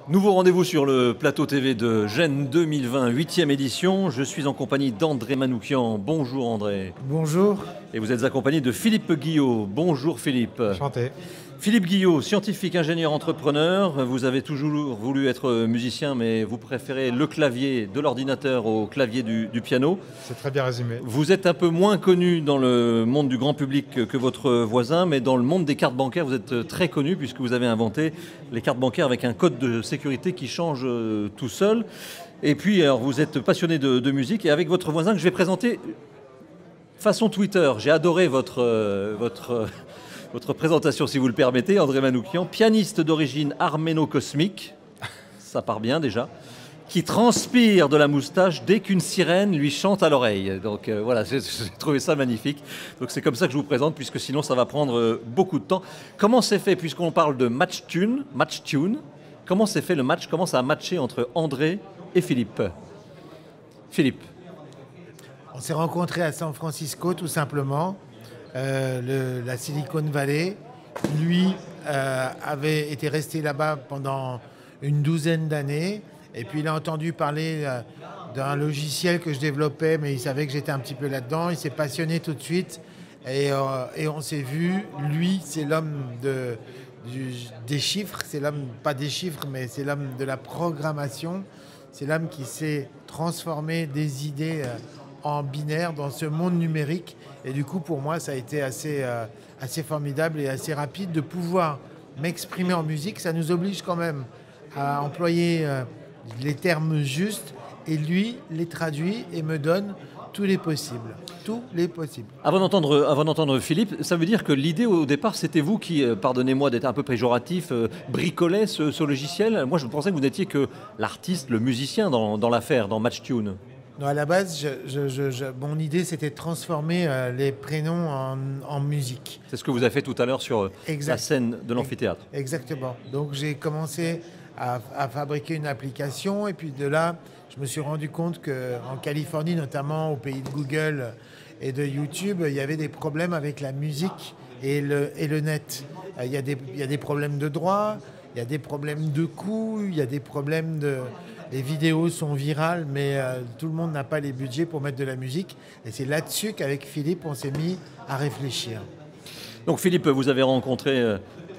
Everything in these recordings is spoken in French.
Nouveau rendez-vous sur le plateau TV de Gênes 2020, 8e édition. Je suis en compagnie d'André Manoukian. Bonjour André. Bonjour. Et vous êtes accompagné de Philippe Guillot. Bonjour Philippe. Enchanté. Philippe Guillot, scientifique, ingénieur, entrepreneur. Vous avez toujours voulu être musicien, mais vous préférez le clavier de l'ordinateur au clavier du piano. C'est très bien résumé. Vous êtes un peu moins connu dans le monde du grand public que votre voisin, mais dans le monde des cartes bancaires, vous êtes très connu puisque vous avez inventé les cartes bancaires avec un code de sécurité qui change tout seul. Et puis, alors, vous êtes passionné de musique et avec votre voisin que je vais présenter façon Twitter. J'ai adoré votre présentation, si vous le permettez, André Manoukian, pianiste d'origine arméno-cosmique, ça part bien déjà, qui transpire de la moustache dès qu'une sirène lui chante à l'oreille. Donc voilà, j'ai trouvé ça magnifique. Donc c'est comme ça que je vous présente, puisque sinon ça va prendre beaucoup de temps. Comment s'est fait, puisqu'on parle de match tune, comment s'est fait le match, comment ça a matché entre André et Philippe? Philippe. On s'est rencontrés à San Francisco tout simplement. La Silicon Valley. Lui avait été resté là-bas pendant une douzaine d'années. Et puis il a entendu parler d'un logiciel que je développais, mais il savait que j'étais un petit peu là-dedans. Il s'est passionné tout de suite. Et on s'est vu. Lui, c'est l'homme des chiffres. C'est l'homme, pas des chiffres, mais c'est l'homme de la programmation. C'est l'homme qui s'est transformé des idées en binaire dans ce monde numérique. Et du coup, pour moi, ça a été assez formidable et assez rapide de pouvoir m'exprimer en musique. Ça nous oblige quand même à employer les termes justes et lui les traduit et me donne tous les possibles. Tous les possibles. Avant d'entendre Philippe, ça veut dire que l'idée au départ, c'était vous qui, pardonnez-moi d'être un peu péjoratif, bricolait ce logiciel. Moi, je pensais que vous n'étiez que l'artiste, le musicien dans l'affaire, dans MatchTune. Non, à la base, mon idée, c'était de transformer les prénoms en musique. C'est ce que vous avez fait tout à l'heure sur la scène de l'amphithéâtre. Exactement. Donc, j'ai commencé à fabriquer une application. Et puis de là, je me suis rendu compte qu'en Californie, notamment au pays de Google et de YouTube, il y avait des problèmes avec la musique et le net. Il y a des problèmes de droit, il y a des problèmes de coûts, il y a des problèmes de... Les vidéos sont virales, mais tout le monde n'a pas les budgets pour mettre de la musique. Et c'est là-dessus qu'avec Philippe, on s'est mis à réfléchir. Donc Philippe, vous avez rencontré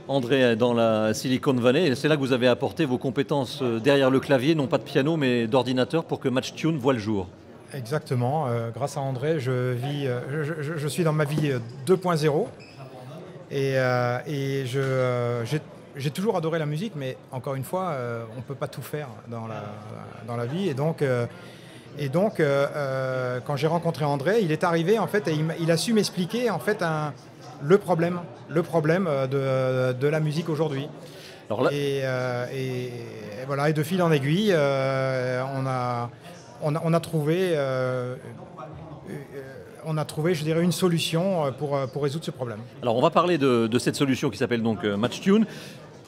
André dans la Silicon Valley. Et c'est là que vous avez apporté vos compétences derrière le clavier, non pas de piano, mais d'ordinateur, pour que MatchTune voie le jour. Exactement. Grâce à André, je suis dans ma vie 2.0. Et j'ai toujours adoré la musique, mais encore une fois, on ne peut pas tout faire dans la vie. Et donc, quand j'ai rencontré André, il est arrivé en fait, et il a su m'expliquer en fait le problème de la musique aujourd'hui. Et voilà, et de fil en aiguille, on a trouvé, je dirais, une solution pour résoudre ce problème. Alors, on va parler de cette solution qui s'appelle donc MatchTune.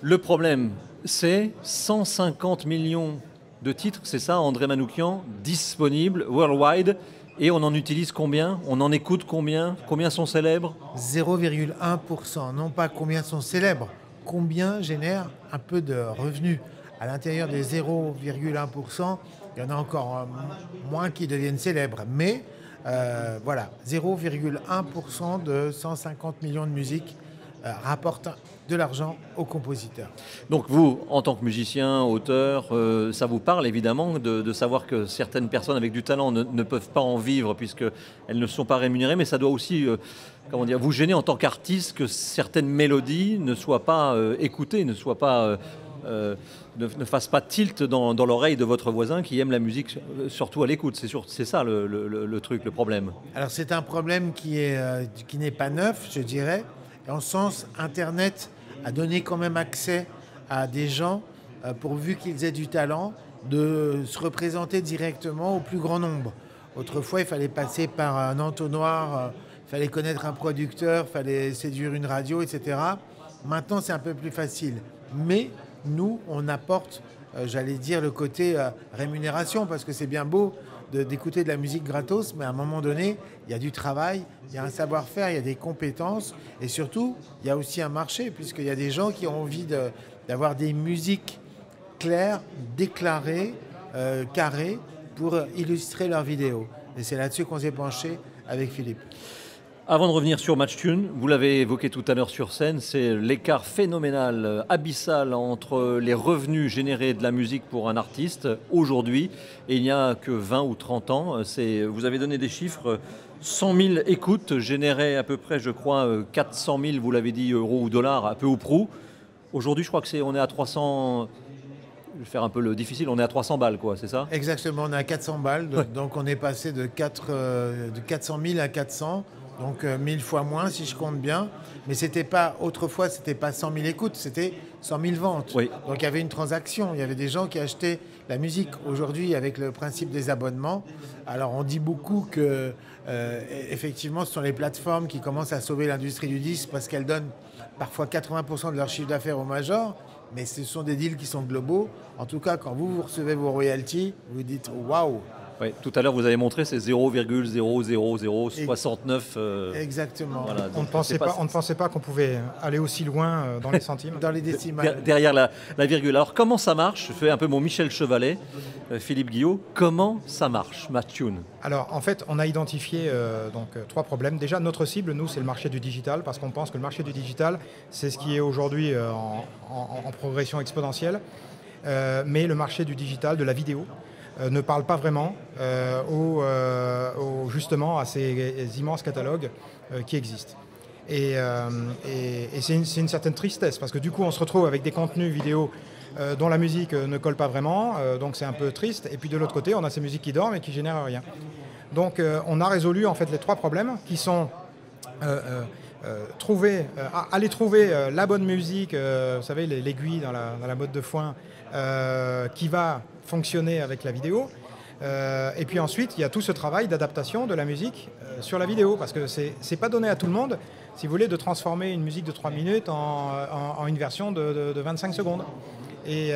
Le problème, c'est 150 millions de titres, c'est ça, André Manoukian, disponibles worldwide. Et on en utilise combien? On en écoute combien? Combien sont célèbres? 0,1%. Non pas combien sont célèbres, combien génèrent un peu de revenus. À l'intérieur des 0,1%, il y en a encore moins qui deviennent célèbres. Mais voilà, 0,1% de 150 millions de musiques rapporte de l'argent aux compositeurs. Donc vous, en tant que musicien, auteur, ça vous parle évidemment de savoir que certaines personnes avec du talent ne peuvent pas en vivre puisqu'elles ne sont pas rémunérées, mais ça doit aussi vous gêner en tant qu'artiste que certaines mélodies ne soient pas écoutées, ne fassent pas tilt dans l'oreille de votre voisin qui aime la musique, surtout à l'écoute. C'est ça le truc, le problème. Alors c'est un problème qui n'est pas neuf, je dirais. En ce sens, Internet a donné quand même accès à des gens, pourvu qu'ils aient du talent, de se représenter directement au plus grand nombre. Autrefois, il fallait passer par un entonnoir, il fallait connaître un producteur, il fallait séduire une radio, etc. Maintenant, c'est un peu plus facile. Mais nous, on apporte, j'allais dire, le côté rémunération, parce que c'est bien beau d'écouter de la musique gratos, mais à un moment donné, il y a du travail, il y a un savoir-faire, il y a des compétences, et surtout, il y a aussi un marché, puisqu'il y a des gens qui ont envie d'avoir des musiques claires, déclarées, carrées, pour illustrer leurs vidéos. Et c'est là-dessus qu'on s'est penché avec Philippe. Avant de revenir sur Matchtune, vous l'avez évoqué tout à l'heure sur scène, c'est l'écart phénoménal, abyssal entre les revenus générés de la musique pour un artiste aujourd'hui et il n'y a que 20 ou 30 ans. Vous avez donné des chiffres, 100 000 écoutes généraient à peu près, je crois, 400 000, vous l'avez dit, euros ou dollars, à peu ou prou. Aujourd'hui, je crois on est à 300... Je vais faire un peu le difficile, on est à 300 balles, quoi, c'est ça? Exactement, on est à 400 balles, donc on est passé de 400 000 à 400, donc 1000 fois moins si je compte bien. Mais autrefois, c'était pas 100 000 écoutes, c'était 100 000 ventes. Oui. Donc il y avait une transaction, il y avait des gens qui achetaient la musique. Aujourd'hui, avec le principe des abonnements, alors on dit beaucoup que effectivement, ce sont les plateformes qui commencent à sauver l'industrie du disque parce qu'elles donnent parfois 80% de leur chiffre d'affaires aux majors. Mais ce sont des deals qui sont globaux. En tout cas, quand vous recevez vos royalties, vous dites « waouh ». Oui, tout à l'heure, vous avez montré ces 0,00069. Exactement. Voilà, On ne pensait pas qu'on pouvait aller aussi loin dans les centimes. Dans les décimales. Derrière la virgule. Alors, comment ça marche? Je fais un peu mon Michel Chevalet, Philippe Guillot. Comment ça marche, Matchtune? Alors, en fait, on a identifié trois problèmes. Déjà, notre cible, nous, c'est le marché du digital, parce qu'on pense que le marché du digital, c'est ce qui est aujourd'hui en progression exponentielle. Mais le marché du digital, de la vidéo, ne parle pas vraiment justement à ces immenses catalogues qui existent. Et c'est une certaine tristesse, parce que du coup, on se retrouve avec des contenus vidéo dont la musique ne colle pas vraiment, donc c'est un peu triste. Et puis de l'autre côté, on a ces musiques qui dorment et qui génèrent rien. Donc on a résolu en fait les trois problèmes qui sont aller trouver la bonne musique, vous savez, l'aiguille dans la botte de foin, qui va fonctionner avec la vidéo. Et puis ensuite, il y a tout ce travail d'adaptation de la musique sur la vidéo, parce que c'est pas donné à tout le monde, si vous voulez, de transformer une musique de 3 minutes en une version de 25 secondes. Et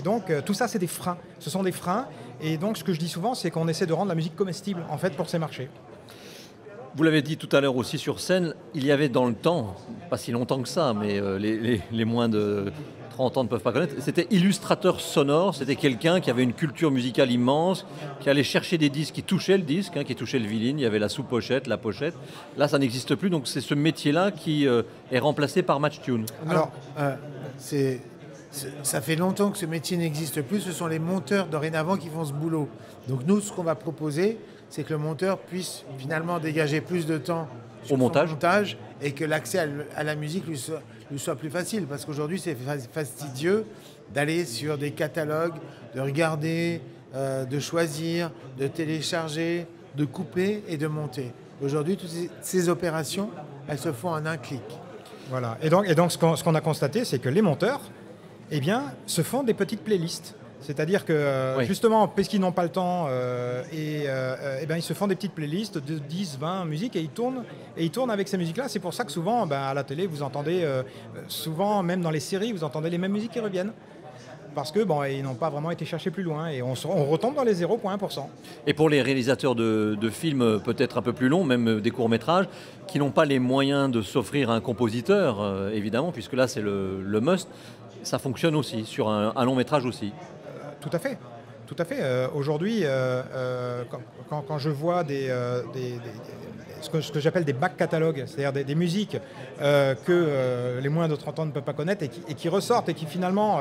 donc, tout ça, c'est des freins. Ce sont des freins. Et donc, ce que je dis souvent, c'est qu'on essaie de rendre la musique comestible, en fait, pour ces marchés. Vous l'avez dit tout à l'heure aussi sur scène, il y avait dans le temps, pas si longtemps que ça, mais les moins de 30 ans ne peuvent pas connaître, c'était illustrateur sonore, c'était quelqu'un qui avait une culture musicale immense, qui allait chercher des disques, qui touchait le disque, qui touchait le vinyle, il y avait la sous-pochette, la pochette. Là, ça n'existe plus, donc c'est ce métier-là qui est remplacé par Matchtune. Alors, ça fait longtemps que ce métier n'existe plus, ce sont les monteurs dorénavant qui font ce boulot. Donc nous, ce qu'on va proposer, c'est que le monteur puisse finalement dégager plus de temps au montage et que l'accès à la musique lui soit plus facile. Parce qu'aujourd'hui, c'est fastidieux d'aller sur des catalogues, de regarder, de choisir, de télécharger, de couper et de monter. Aujourd'hui, toutes ces opérations, elles se font en un clic. Voilà. Et donc ce qu'on a constaté, c'est que les monteurs, se font des petites playlists. C'est-à-dire que, justement, parce qu'ils n'ont pas le temps, ils se font des petites playlists de 10, 20 musiques et ils tournent avec ces musiques-là. C'est pour ça que souvent, à la télé, vous entendez, souvent, même dans les séries, vous entendez les mêmes musiques qui reviennent. Parce que ils n'ont pas vraiment été cherchés plus loin et on retombe dans les 0,1%. Et pour les réalisateurs de films peut-être un peu plus longs, même des courts-métrages, qui n'ont pas les moyens de s'offrir un compositeur, évidemment, puisque là c'est le must, ça fonctionne aussi, sur un long-métrage aussi. Tout à fait. Tout à fait. Aujourd'hui, quand je vois ce que j'appelle des back catalogues, c'est-à-dire des musiques que les moins de 30 ans ne peuvent pas connaître et qui ressortent et qui finalement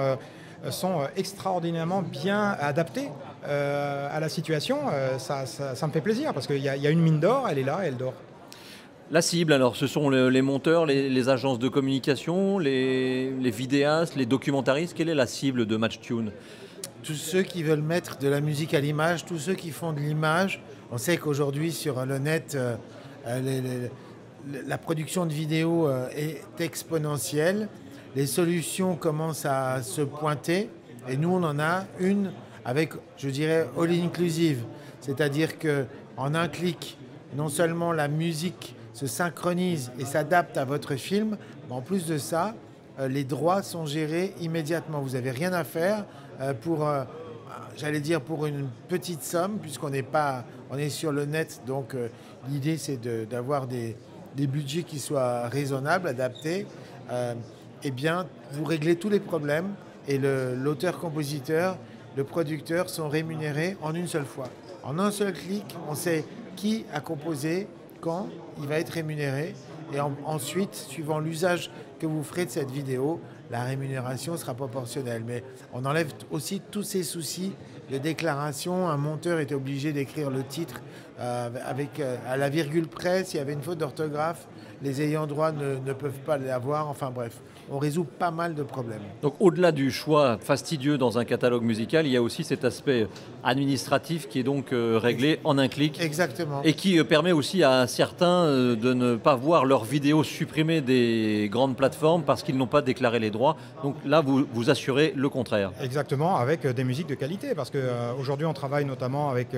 sont extraordinairement bien adaptées à la situation, ça me fait plaisir parce qu'il y a une mine d'or, elle est là, elle dort. La cible, alors, ce sont les monteurs, les agences de communication, les vidéastes, les documentaristes. Quelle est la cible de Matchtune ? Tous ceux qui veulent mettre de la musique à l'image, tous ceux qui font de l'image. On sait qu'aujourd'hui, sur le net, la production de vidéos est exponentielle. Les solutions commencent à se pointer. Et nous, on en a une avec, je dirais, all inclusive. C'est-à-dire qu'en un clic, non seulement la musique se synchronise et s'adapte à votre film, mais en plus de ça, les droits sont gérés immédiatement. Vous n'avez rien à faire pour une petite somme, puisqu'on est sur le net. Donc l'idée, c'est d'avoir des budgets qui soient raisonnables, adaptés. Vous réglez tous les problèmes et l'auteur-compositeur, le producteur sont rémunérés en une seule fois. En un seul clic, on sait qui a composé, quand il va être rémunéré. Et ensuite, suivant l'usage que vous ferez de cette vidéo, la rémunération sera proportionnelle. Mais on enlève aussi tous ces soucis de déclaration. Un monteur était obligé d'écrire le titre à la virgule près. S'il y avait une faute d'orthographe, les ayants droit ne peuvent pas l'avoir. Enfin bref, on résout pas mal de problèmes. Donc au-delà du choix fastidieux dans un catalogue musical, il y a aussi cet aspect administratif qui est donc réglé en un clic. Exactement. Et qui permet aussi à certains de ne pas voir leurs vidéos supprimées des grandes plateformes parce qu'ils n'ont pas déclaré les droits. Donc là, vous assurez le contraire. Exactement, avec des musiques de qualité, parce qu'aujourd'hui on travaille notamment avec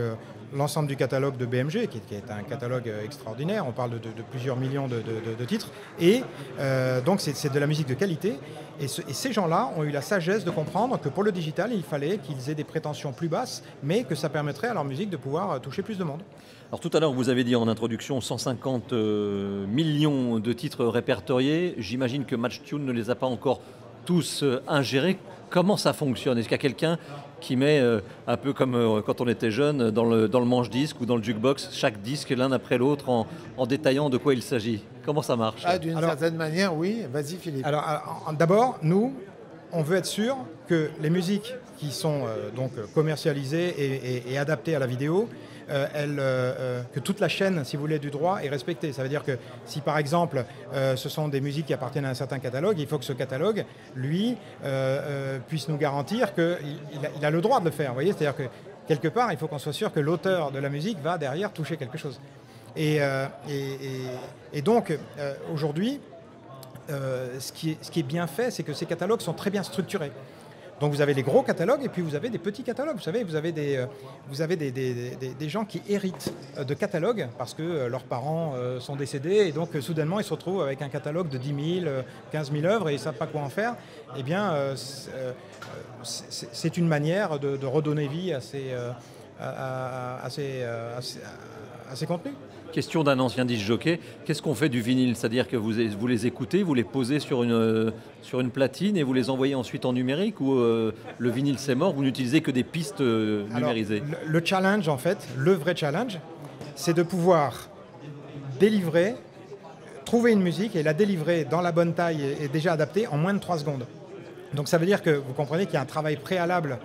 l'ensemble du catalogue de BMG, qui est un catalogue extraordinaire. On parle de plusieurs millions de titres. Et donc c'est de la musique de qualité. Et ces gens-là ont eu la sagesse de comprendre que pour le digital, il fallait qu'ils aient des prétentions plus basses, mais que ça permettrait à leur musique de pouvoir toucher plus de monde. Alors tout à l'heure, vous avez dit en introduction 150 millions de titres répertoriés. J'imagine que MatchTune ne les a pas encore tous ingérés. Comment ça fonctionne? Est-ce qu'il y a quelqu'un qui met, un peu comme quand on était jeune, dans le manche-disque ou dans le jukebox, chaque disque l'un après l'autre en détaillant de quoi il s'agit? Comment ça marche? D'une certaine manière, oui. Vas-y, Philippe. Alors, d'abord, nous, on veut être sûr que les musiques qui sont donc commercialisées et adaptées à la vidéo, que toute la chaîne, si vous voulez, du droit est respectée. Ça veut dire que si, par exemple, ce sont des musiques qui appartiennent à un certain catalogue, il faut que ce catalogue, lui, puisse nous garantir qu'il a le droit de le faire. Vous voyez, c'est-à-dire que, quelque part, il faut qu'on soit sûr que l'auteur de la musique va derrière toucher quelque chose. Et donc, aujourd'hui, ce qui est bien fait, c'est que ces catalogues sont très bien structurés. Donc vous avez les gros catalogues et puis vous avez des petits catalogues. Vous savez, vous avez des gens qui héritent de catalogues parce que leurs parents sont décédés et donc soudainement ils se retrouvent avec un catalogue de 10 000, 15 000 œuvres et ils ne savent pas quoi en faire. Eh bien, c'est une manière de redonner vie à ces contenus. Question d'un ancien disc jockey, qu'est-ce qu'on fait du vinyle? C'est-à-dire que vous les écoutez, vous les posez sur une platine et vous les envoyez ensuite en numérique, ou le vinyle c'est mort, vous n'utilisez que des pistes numérisées? Alors, le challenge en fait, le vrai challenge, c'est de pouvoir trouver une musique et la délivrer dans la bonne taille et déjà adaptée en moins de 3 secondes. Donc ça veut dire que vous comprenez qu'il y a un travail préalable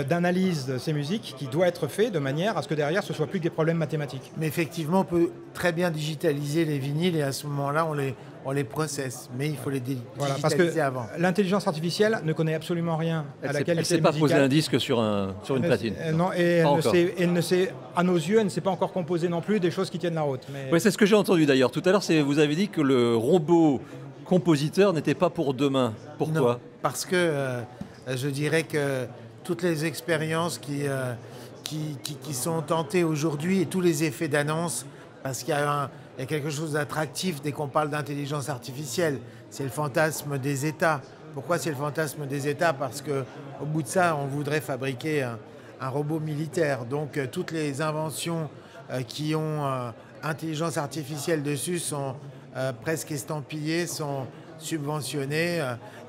d'analyse de ces musiques qui doit être fait de manière à ce que derrière ce ne soit plus que des problèmes mathématiques. Mais effectivement, on peut très bien digitaliser les vinyles et à ce moment-là, on les processe. Mais il faut les digitaliser parce que avant. L'intelligence artificielle ne connaît absolument rien à la qualité musicale. Elle ne sait pas poser un disque sur une platine. Non, et elle ne sait, à nos yeux, elle ne sait pas encore composer non plus des choses qui tiennent la route. Oui, c'est ce que j'ai entendu d'ailleurs. Tout à l'heure, vous avez dit que le robot compositeur n'était pas pour demain. Pourquoi? Non, parce que je dirais que toutes les expériences qui sont tentées aujourd'hui et tous les effets d'annonce, parce qu'il y a quelque chose d'attractif dès qu'on parle d'intelligence artificielle, c'est le fantasme des États. Pourquoi c'est le fantasme des États? Parce qu'au bout de ça, on voudrait fabriquer un robot militaire. Donc toutes les inventions qui ont intelligence artificielle dessus sont presque estampillées, sont subventionnés.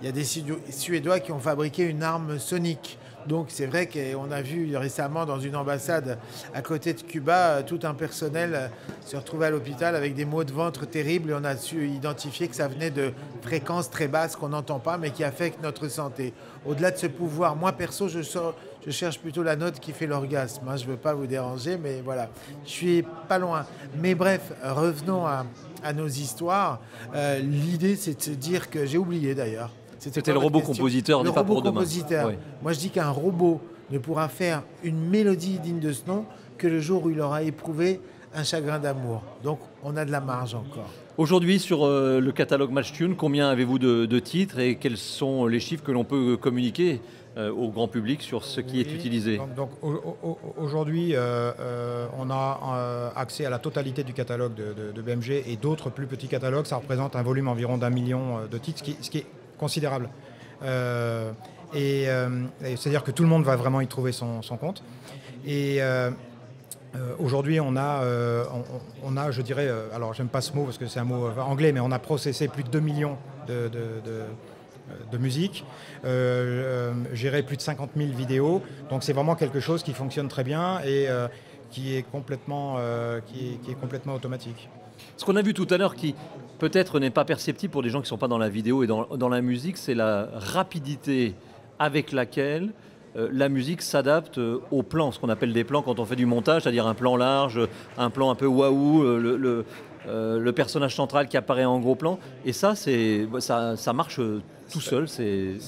Il y a des Suédois qui ont fabriqué une arme sonique. Donc c'est vrai qu'on a vu récemment dans une ambassade à côté de Cuba, tout un personnel se retrouvait à l'hôpital avec des maux de ventre terribles et on a su identifier que ça venait de fréquences très basses qu'on n'entend pas mais qui affectent notre santé. Au-delà de ce pouvoir, moi perso, je cherche plutôt la note qui fait l'orgasme. Je ne veux pas vous déranger, mais voilà, je suis pas loin. Mais bref, revenons à nos histoires. L'idée, c'est de se dire que j'ai oublié d'ailleurs. C'était le robot compositeur, n'est pas pour demain. Oui. Moi, je dis qu'un robot ne pourra faire une mélodie digne de ce nom que le jour où il aura éprouvé un chagrin d'amour. Donc, on a de la marge encore. Aujourd'hui, sur le catalogue MatchTune, combien avez-vous de titres et quels sont les chiffres que l'on peut communiquer au grand public sur ce qui est utilisé? Donc aujourd'hui, on a accès à la totalité du catalogue de BMG et d'autres plus petits catalogues. Ça représente un volume environ d'1 million de titres, ce qui est considérable. C'est-à-dire que tout le monde va vraiment y trouver son compte. Et aujourd'hui, on a, je dirais, alors j'aime pas ce mot parce que c'est un mot anglais, mais on a processé plus de 2 millions de musique, gérer plus de 50 000 vidéos. Donc c'est vraiment quelque chose qui fonctionne très bien et qui est complètement automatique. Ce qu'on a vu tout à l'heure qui peut-être n'est pas perceptible pour des gens qui ne sont pas dans la vidéo et dans la musique, c'est la rapidité avec laquelle la musique s'adapte aux plans, ce qu'on appelle des plans quand on fait du montage, c'est-à-dire un plan large, un plan un peu waouh, le personnage central qui apparaît en gros plan. Et ça, ça marche tout seul, c'est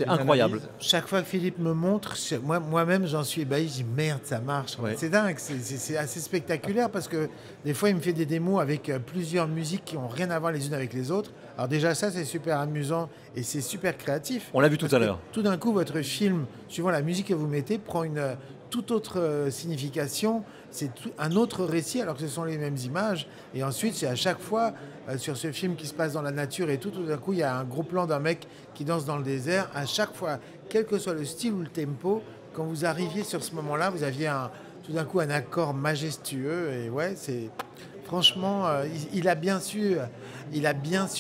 incroyable. Chaque fois que Philippe me montre, moi-même j'en suis ébahi, je dis merde, ça marche. Ouais. C'est dingue, c'est assez spectaculaire parce que des fois il me fait des démos avec plusieurs musiques qui n'ont rien à voir les unes avec les autres. Alors déjà ça c'est super amusant et c'est super créatif. On l'a vu tout à l'heure. Tout d'un coup votre film, suivant la musique que vous mettez, prend une toute autre signification, c'est un autre récit alors que ce sont les mêmes images. Et ensuite c'est à chaque fois sur ce film qui se passe dans la nature et tout d'un coup il y a un gros plan d'un mec qui danse dans le désert. À chaque fois, quel que soit le style ou le tempo, quand vous arriviez sur ce moment-là, vous aviez tout d'un coup un accord majestueux. Et ouais, c'est franchement, il a bien su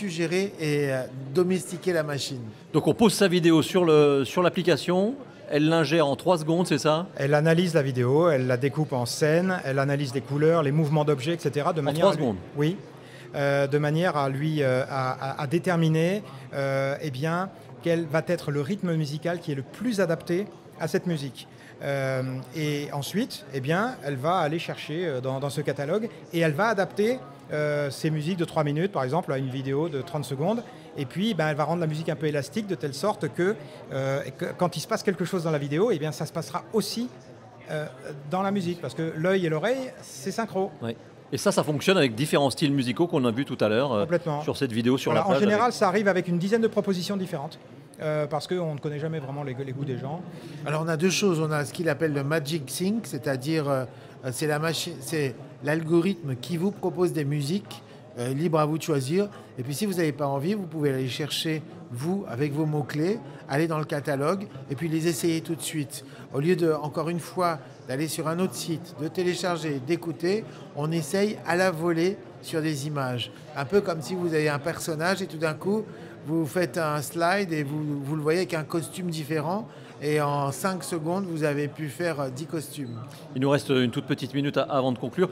gérer et domestiquer la machine. Donc on pose sa vidéo sur l'application. Elle l'ingère en 3 secondes, c'est ça? Elle analyse la vidéo, elle la découpe en scènes, elle analyse les couleurs, les mouvements d'objets, etc. En 3 secondes? Oui, de manière à déterminer eh bien, quel va être le rythme musical qui est le plus adapté à cette musique. Et ensuite, eh bien, elle va aller chercher dans ce catalogue et elle va adapter ces musiques de 3 minutes, par exemple, à une vidéo de 30 secondes. Et puis, elle va rendre la musique un peu élastique de telle sorte que quand il se passe quelque chose dans la vidéo, eh bien, ça se passera aussi dans la musique. Parce que l'œil et l'oreille, c'est synchro. Oui. Et ça fonctionne avec différents styles musicaux qu'on a vus tout à l'heure sur cette vidéo sur la page. En général, ça arrive avec une dizaine de propositions différentes. Parce qu'on ne connaît jamais vraiment les goûts des gens. Alors on a 2 choses. On a ce qu'il appelle le Magic Sync, c'est-à-dire c'est l'algorithme qui vous propose des musiques, libre à vous de choisir. Et puis si vous n'avez pas envie, vous pouvez aller chercher, vous, avec vos mots-clés, aller dans le catalogue et puis les essayer tout de suite. Au lieu de, encore une fois, d'aller sur un autre site, de télécharger, d'écouter, on essaye à la volée sur des images. Un peu comme si vous avez un personnage et tout d'un coup, vous faites un slide et vous le voyez avec un costume différent. Et en 5 secondes, vous avez pu faire 10 costumes. Il nous reste une toute petite minute avant de conclure.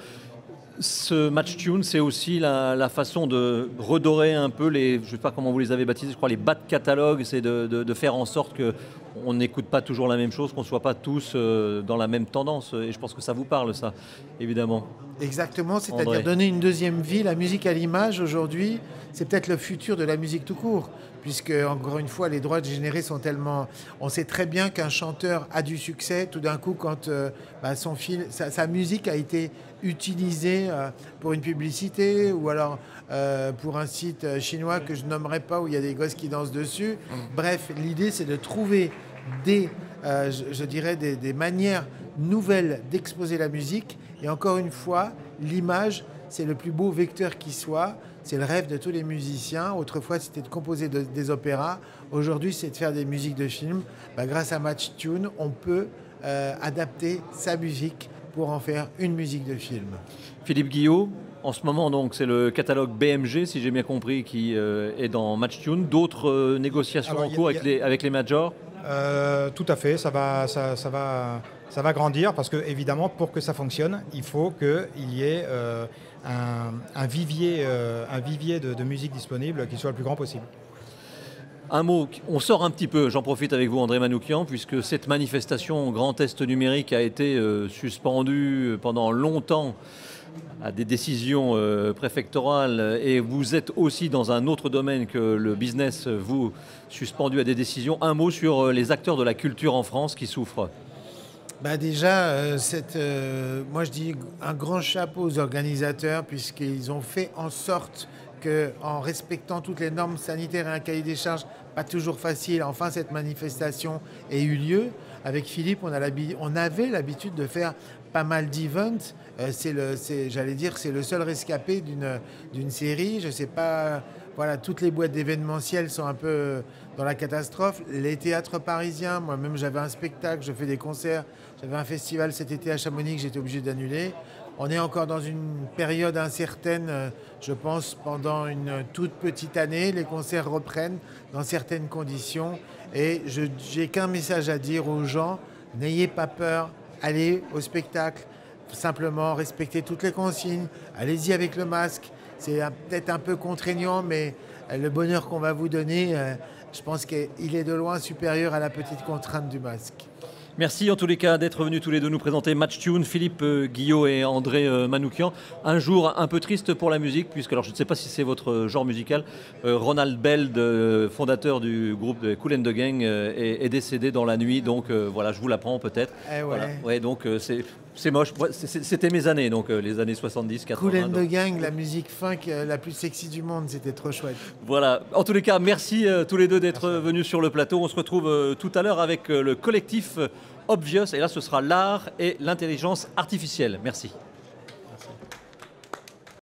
Ce match tune, c'est aussi la façon de redorer un peu je ne sais pas comment vous les avez baptisés, je crois les bas de catalogue, c'est de faire en sorte qu'on n'écoute pas toujours la même chose, qu'on ne soit pas tous dans la même tendance. Et je pense que ça vous parle, ça, évidemment. Exactement, c'est-à-dire donner une deuxième vie. La musique à l'image, aujourd'hui, c'est peut-être le futur de la musique tout court. Puisque, encore une fois, les droits générés sont tellement... On sait très bien qu'un chanteur a du succès, tout d'un coup, quand sa musique a été utilisée pour une publicité ou alors pour un site chinois que je nommerai pas, où il y a des gosses qui dansent dessus. Bref, l'idée, c'est de trouver des manières nouvelles d'exposer la musique. Et encore une fois, l'image, c'est le plus beau vecteur qui soit. C'est le rêve de tous les musiciens. Autrefois, c'était de composer des opéras. Aujourd'hui, c'est de faire des musiques de films. Grâce à Match Tune, on peut adapter sa musique pour en faire une musique de film. Philippe Guillot, en ce moment, donc, c'est le catalogue BMG, si j'ai bien compris, qui est dans Match Tune. D'autres négociations en cours avec les majors? Tout à fait, ça va grandir parce que, évidemment, pour que ça fonctionne, il faut qu'il y ait un vivier de musique disponible qui soit le plus grand possible. Un mot, on sort un petit peu, j'en profite avec vous André Manoukian, puisque cette manifestation Grand Est numérique a été suspendue pendant longtemps à des décisions préfectorales, et vous êtes aussi dans un autre domaine que le business, vous, suspendu à des décisions. Un mot sur les acteurs de la culture en France qui souffrent. Déjà, moi je dis un grand chapeau aux organisateurs, puisqu'ils ont fait en sorte qu'en respectant toutes les normes sanitaires et un cahier des charges, pas toujours facile, enfin cette manifestation ait eu lieu. Avec Philippe, on avait l'habitude de faire pas mal d'events. C'est le seul rescapé d'une série. Je sais pas, voilà, toutes les boîtes d'événementiel sont un peu dans la catastrophe. Les théâtres parisiens, moi-même j'avais un spectacle, je fais des concerts, j'avais un festival cet été à Chamonix que j'étais obligé d'annuler. On est encore dans une période incertaine, je pense, pendant une toute petite année. Les concerts reprennent dans certaines conditions. Et je n'ai qu'un message à dire aux gens, n'ayez pas peur, allez au spectacle, simplement respectez toutes les consignes, allez-y avec le masque. C'est peut-être un peu contraignant, mais le bonheur qu'on va vous donner, je pense qu'il est de loin supérieur à la petite contrainte du masque. Merci en tous les cas d'être venus tous les deux nous présenter Match Tune, Philippe Guillot et André Manoukian. Un jour un peu triste pour la musique, puisque alors je ne sais pas si c'est votre genre musical, Ronald Bell, fondateur du groupe de Kool and the Gang, est décédé dans la nuit, donc voilà, je vous l'apprends peut-être. Ouais. Voilà. Ouais, donc c'est moche. C'était mes années, donc les années 70, 80. Kool and the donc. Gang, la musique funk la plus sexy du monde, c'était trop chouette. Voilà, en tous les cas, merci tous les deux d'être venus sur le plateau. On se retrouve tout à l'heure avec le collectif Obvious, et là ce sera l'art et l'intelligence artificielle. Merci.